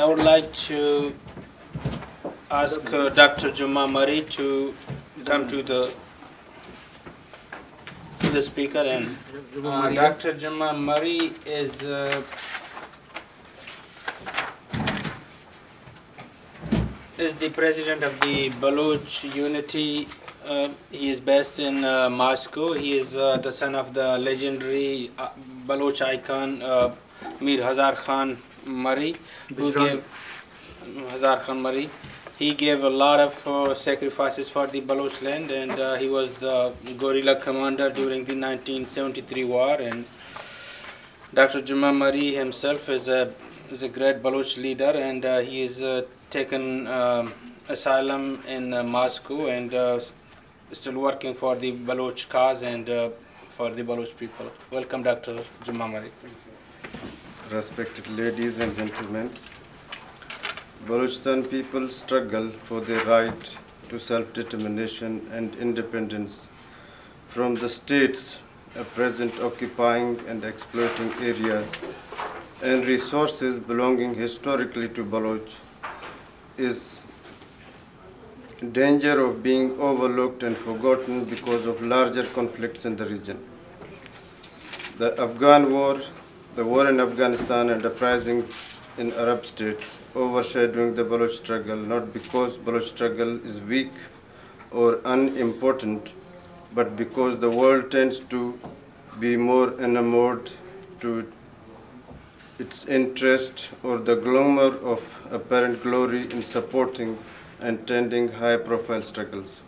I would like to ask Dr. Jumma Marri to come to the speaker, and Dr. Jumma Marri is the president of the Baloch Unity. He is based in Moscow. He is the son of the legendary Baloch icon Mir Hazar Khan Marri, who gave Hazar Khan Marri. He gave a lot of sacrifices for the Baloch land, and he was the guerrilla commander during the 1973 war. And Dr. Jumma Marri himself is a great Baloch leader, and he is taken asylum in Moscow, and still working for the Baloch cause and for the Baloch people. Welcome, Dr. Jumma Marri. Respected ladies and gentlemen, Balochistan people struggle for their right to self-determination and independence from the states at present occupying and exploiting areas and resources belonging historically to Baloch is danger of being overlooked and forgotten because of larger conflicts in the region. The Afghan war, the war in Afghanistan and uprising in Arab states overshadowing the Baloch struggle, not because Baloch struggle is weak or unimportant, but because the world tends to be more enamored to its interest or the glamour of apparent glory in supporting and tending high-profile struggles.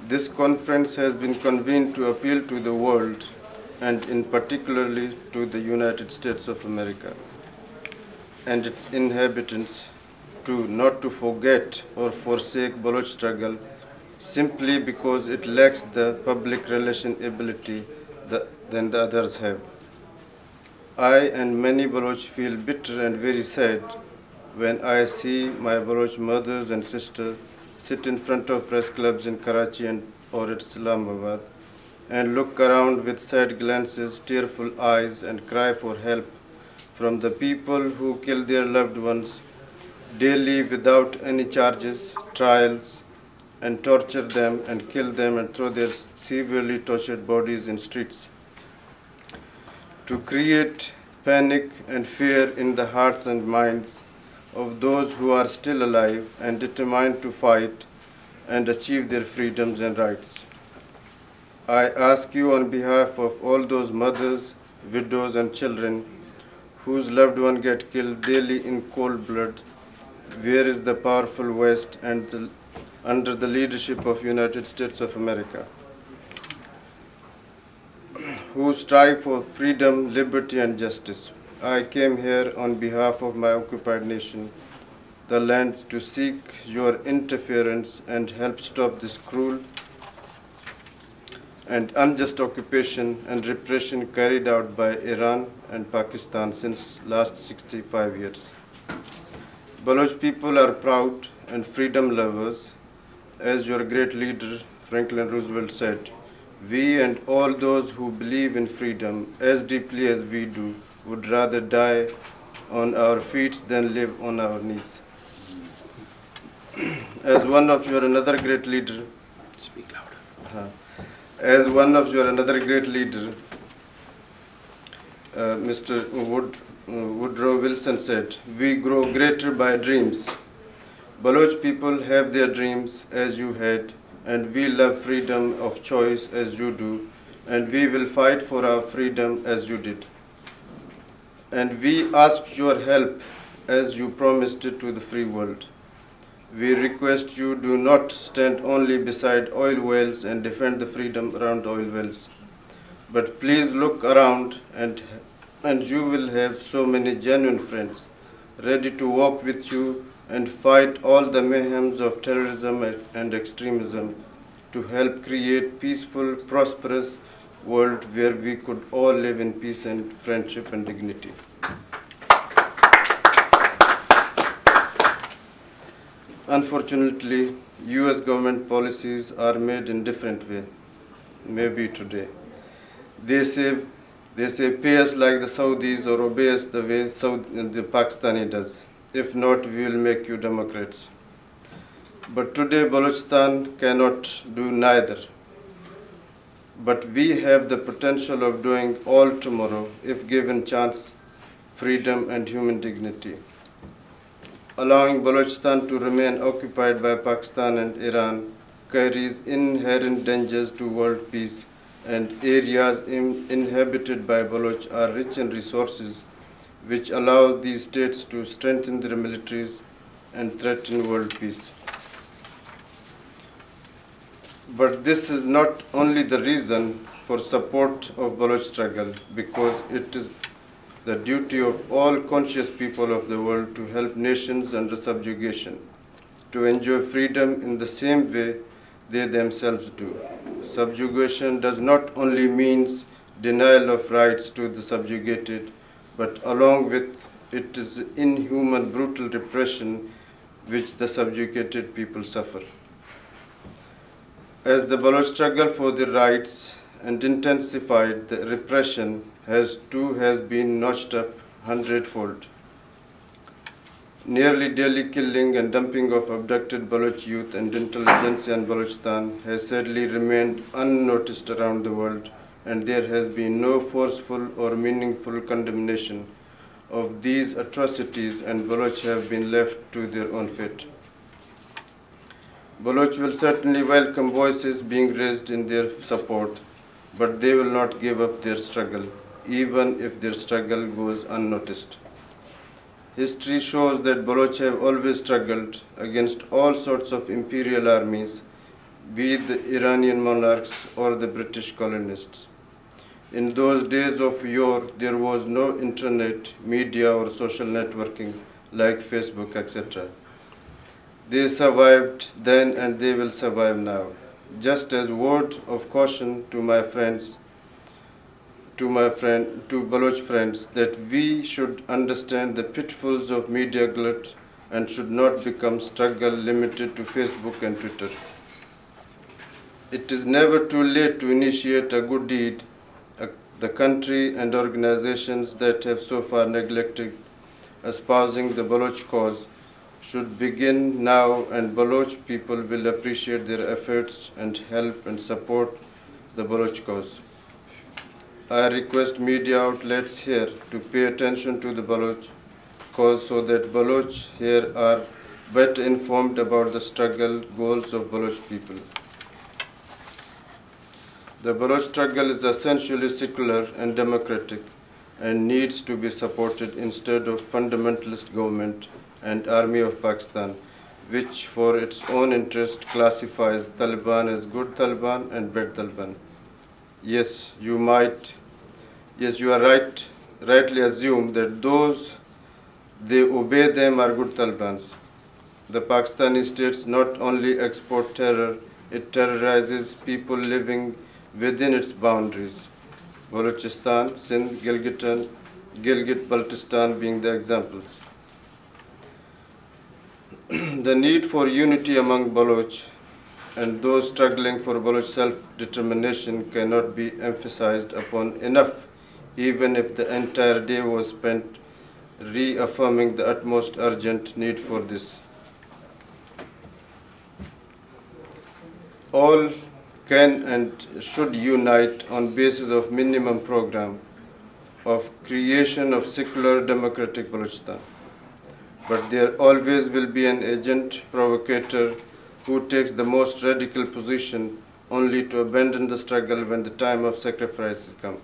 This conference has been convened to appeal to the world and in particularly to the United States of America and its inhabitants not to forget or forsake Baloch struggle simply because it lacks the public relation ability than the others have. I and many Baloch feel bitter and very sad when I see my Baloch mothers and sisters sit in front of press clubs in Karachi or Islamabad and look around with sad glances, tearful eyes, and cry for help from the people who kill their loved ones daily without any charges, trials, and torture them and kill them and throw their severely tortured bodies in streets. To create panic and fear in the hearts and minds of those who are still alive and determined to fight and achieve their freedoms and rights. I ask you on behalf of all those mothers, widows, and children whose loved ones get killed daily in cold blood, where is the powerful West and under the leadership of United States of America, who strive for freedom, liberty, and justice? I came here on behalf of my occupied nation, the land, to seek your interference and help stop this cruel and unjust occupation and repression carried out by Iran and Pakistan since last 65 years. Baloch people are proud and freedom lovers. As your great leader, Franklin Roosevelt, said, we and all those who believe in freedom as deeply as we do would rather die on our feet than live on our knees. As one of your another great leader, Speak louder. As one of your another great leader, Mr. Woodrow Wilson said, we grow greater by dreams. Baloch people have their dreams as you had, and we love freedom of choice as you do, and we will fight for our freedom as you did. And we ask your help as you promised it to the free world. We request you do not stand only beside oil wells and defend the freedom around oil wells, but please look around and you will have so many genuine friends ready to walk with you and fight all the mayhems of terrorism and extremism to help create peaceful, prosperous world where we could all live in peace and friendship and dignity. Unfortunately, U.S. government policies are made in different way, maybe today. They say They say, pay us like the Saudis or obey us the way the Pakistani does. If not, we will make you Democrats. But today, Balochistan cannot do neither. But we have the potential of doing all tomorrow if given chance, freedom, and human dignity. Allowing Balochistan to remain occupied by Pakistan and Iran carries inherent dangers to world peace, and areas inhabited by Baloch are rich in resources which allow these states to strengthen their militaries and threaten world peace. But this is not only the reason for support of Baloch struggle, because it is the duty of all conscious people of the world to help nations under subjugation, to enjoy freedom in the same way they themselves do. Subjugation does not only mean denial of rights to the subjugated, but along with it is inhuman, brutal repression which the subjugated people suffer. As the Baloch struggle for their rights and intensified, the repression has been notched up hundredfold. Nearly daily killing and dumping of abducted Baloch youth and intelligentsia in Balochistan has sadly remained unnoticed around the world, and there has been no forceful or meaningful condemnation of these atrocities, and Baloch have been left to their own fate. Baloch will certainly welcome voices being raised in their support, but they will not give up their struggle, even if their struggle goes unnoticed. History shows that Baloch have always struggled against all sorts of imperial armies, be it the Iranian monarchs or the British colonists. In those days of yore, there was no internet, media, or social networking like Facebook, etc. They survived then and they will survive now. Just as word of caution to my friends, to Baloch friends, that we should understand the pitfalls of media glut and should not become struggle limited to Facebook and Twitter. It is never too late to initiate a good deed. The country and organizations that have so far neglected espousing the Baloch cause should begin now, and Baloch people will appreciate their efforts and help and support the Baloch cause. I request media outlets here to pay attention to the Baloch cause so that Baloch here are better informed about the struggle goals of Baloch people. The Baloch struggle is essentially secular and democratic and needs to be supported instead of fundamentalist government and Army of Pakistan, which for its own interest classifies Taliban as good Taliban and bad Taliban. Yes, you are rightly assume that those they obey them are good Talibans. The Pakistani states not only export terror, it terrorizes people living within its boundaries. Balochistan, Sindh, Gilgit-Baltistan being the examples. The need for unity among Baloch and those struggling for Baloch self-determination cannot be emphasized upon enough, even if the entire day was spent reaffirming the utmost urgent need for this. All can and should unite on basis of minimum program of creation of secular democratic Balochistan. But there always will be an agent provocator who takes the most radical position only to abandon the struggle when the time of sacrifices comes.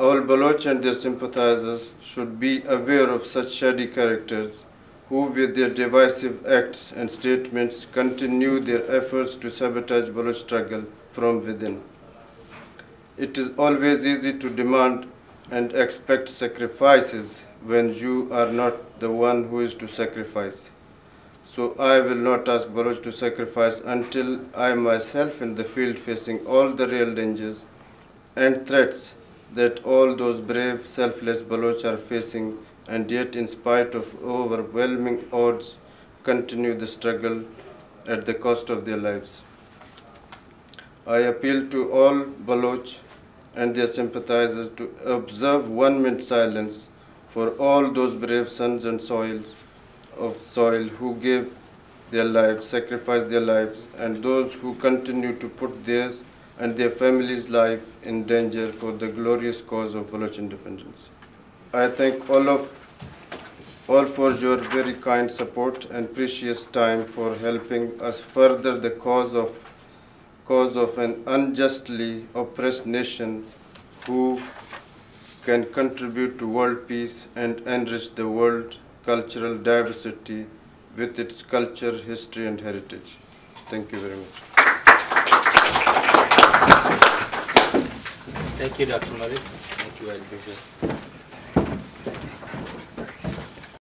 All Baloch and their sympathizers should be aware of such shady characters who with their divisive acts and statements continue their efforts to sabotage Baloch struggle from within. It is always easy to demand and expect sacrifices when you are not the one who is to sacrifice. So I will not ask Baloch to sacrifice until I myself in the field facing all the real dangers and threats that all those brave, selfless Baloch are facing, and yet in spite of overwhelming odds continue the struggle at the cost of their lives. I appeal to all Baloch and their sympathizers to observe 1 minute silence for all those brave sons and soil who gave their lives, sacrificed their lives, and those who continue to put theirs and their families' life in danger for the glorious cause of Baloch independence. I thank all for your very kind support and precious time for helping us further the cause of an unjustly oppressed nation who can contribute to world peace and enrich the world cultural diversity with its culture, history, and heritage. Thank you very much. Thank you, Dr. Marri. Thank you, I'll be here.